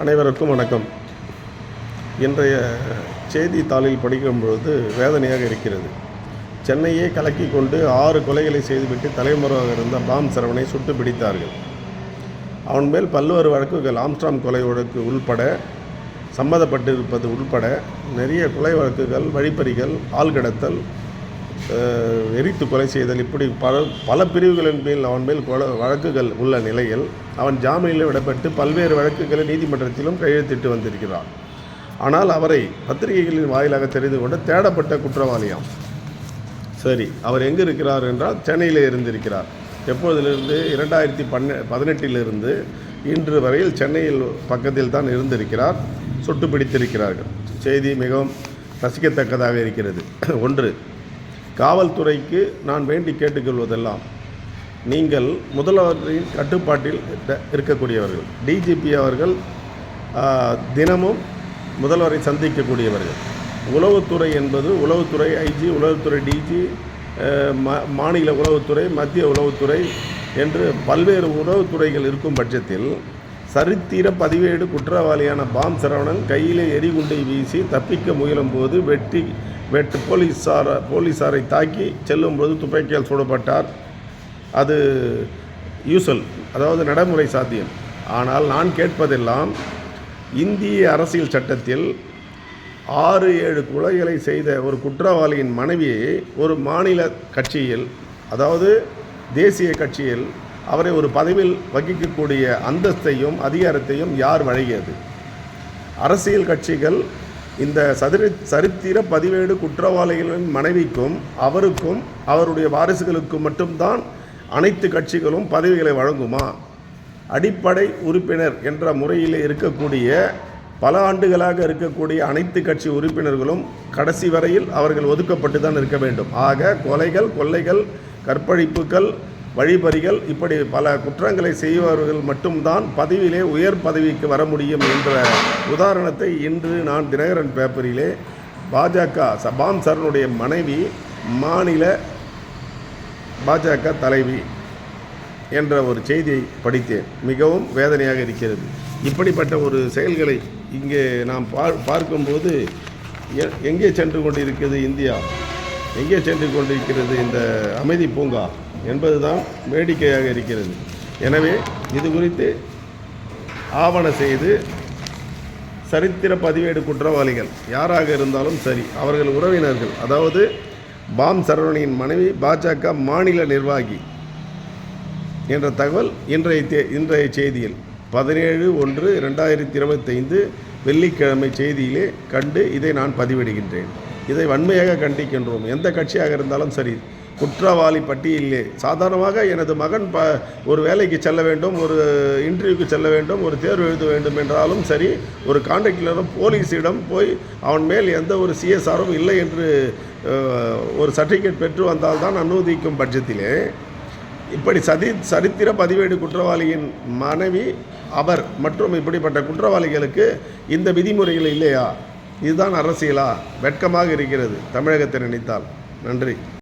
அனைவருக்கும் வணக்கம். இன்றைய செய்தித்தாளில் படிக்கும்பொழுது வேதனையாக இருக்கிறது. சென்னையை கலக்கி கொண்டு 6 கொலைகளை செய்துவிட்டு தலைமறைவாக இருந்த பாம் சரவணனை சுட்டு பிடித்தார்கள். அவன் மேல் பல்வேறு வழக்குகள், ஆம்ஸ்ட்ராங் கொலை வழக்கு உள்பட சம்மந்தப்பட்டிருப்பது உள்பட நிறைய கொலை வழக்குகள், வழிப்பறிகள், ஆள்கடத்தல், எரித்து கொலை செய்தல், இப்படி பல பிரிவுகளின் மேல் அவன் மேல் வழக்குகள் உள்ள நிலையில் அவன் ஜாமீனில் விடப்பட்டு பல்வேறு வழக்குகளை நீதிமன்றத்திலும் கையெழுத்திட்டு வந்திருக்கிறார். ஆனால் அவரை பத்திரிகைகளின் வாயிலாக தெரிந்து கொண்டு தேடப்பட்ட குற்றவாளியாம். சரி, அவர் எங்கே இருக்கிறார் என்றால் சென்னையில் இருந்திருக்கிறார். எப்பொழுதிலிருந்து 2018 இன்று வரையில் சென்னையில் பக்கத்தில் தான் இருந்திருக்கிறார். சுட்டு பிடித்திருக்கிறார்கள். செய்தி மிகவும் ரசிக்கத்தக்கதாக இருக்கிறது. ஒன்று, காவல்துறைக்கு நான் வேண்டி கேட்டுக்கொள்வதெல்லாம், நீங்கள் முதல்வரின் கட்டுப்பாட்டில் இருக்கக்கூடியவர்கள். டிஜிபி அவர்கள் தினமும் முதல்வரை சந்திக்கக்கூடியவர்கள். உளவுத்துறை என்பது உளவுத்துறை ஐஜி, உளவுத்துறை டிஜி, மாநில உளவுத்துறை, மத்திய உளவுத்துறை என்று பல்வேறு உளவுத்துறைகள் இருக்கும் பட்சத்தில் சரித்திர பதிவேடு குற்றவாளியான பாம் சரவணன் கையிலே எரிகுண்டை வீசி தப்பிக்க முயலும்போது போலீஸாரை தாக்கி செல்லும்போது துப்பாக்கியால் சுடப்பட்டார். அது யூசல், அதாவது நடைமுறை சாத்தியம். ஆனால் நான் கேட்பதெல்லாம், இந்திய அரசியல் சட்டத்தில் 6-7 கொலைகளை செய்த ஒரு குற்றவாளியின் மனைவியை ஒரு மாநில கட்சியில், அதாவது தேசிய கட்சியில் அவரை ஒரு பதவியில் வகிக்கக்கூடிய அந்தஸ்தையும் அதிகாரத்தையும் யார் வழங்கியது? அரசியல் கட்சிகள் இந்த சரித்திர பதிவேடு குற்றவாளிகளின் மனைவிக்கும் அவருக்கும் அவருடைய வாரிசுகளுக்கும் மட்டும்தான் அனைத்து கட்சிகளும் பதவிகளை வழங்குமா? அடிப்படை உறுப்பினர் என்ற முறையில் இருக்கக்கூடிய, பல ஆண்டுகளாக இருக்கக்கூடிய அனைத்து கட்சி உறுப்பினர்களும் கடைசி வரையில் அவர்கள் ஒதுக்கப்பட்டு தான் இருக்க வேண்டும். ஆக கொலைகள், கொள்ளைகள், கற்பழிப்புகள், வழிபறிகள், இப்படி பல குற்றங்களை செய்பவர்கள் மட்டும்தான் பதவியிலே உயர் பதவிக்கு வர முடியும் என்ற உதாரணத்தை இன்று நான் தினகரன் பேப்பரிலே பாஜக பாம் சரவணனுடைய மனைவி மாநில பாஜக தலைவி என்ற ஒரு செய்தியை படித்தேன். மிகவும் வேதனையாக இருக்கிறது. இப்படிப்பட்ட ஒரு செயல்களை இங்கே நாம் பார்க்கும்போது எங்கே சென்று கொண்டிருக்கிறது இந்தியா? எங்கே சென்று கொண்டிருக்கிறது இந்த அமைதி பூங்கா என்பதுதான் வேடிக்கையாக இருக்கிறது. எனவே இது குறித்து ஆவண செய்து சரித்திர பதிவேடு குற்றவாளிகள் யாராக இருந்தாலும் சரி, அவர்கள் உறவினர்கள், அதாவது பாம் சரவணனின் மனைவி பாஜக மாநில நிர்வாகி என்ற தகவல் இன்றைய செய்தியில் 17/1/2025 வெள்ளிக்கிழமை செய்தியிலே கண்டு இதை நான் பதிவிடுகின்றேன். இதை வன்மையாக கண்டிக்கின்றோம். எந்த கட்சியாக இருந்தாலும் சரி, குற்றவாளி பட்டியலிலே சாதாரணமாக எனது மகன் ஒரு வேலைக்கு செல்ல வேண்டும், ஒரு இன்டர்வியூக்கு செல்ல வேண்டும், ஒரு தேர்வு எழுத வேண்டும் என்றாலும் சரி, ஒரு கான்ட்ராக்டிலும் போலீஸிடம் போய் அவன் மேல் எந்த ஒரு சிஎஸ்ஆரும் இல்லை என்று ஒரு சர்டிஃபிகேட் பெற்று வந்தால்தான் அனுமதிக்கும் பட்சத்திலே, இப்படி சரித்திர பதிவேடு குற்றவாளியின் மனைவி, அவர் மற்றும் இப்படிப்பட்ட குற்றவாளிகளுக்கு இந்த விதிமுறைகள் இல்லையா? இதுதான் அரசியலா? வெட்கமாக இருக்கிறது தமிழகத்தை நினைத்தால். நன்றி.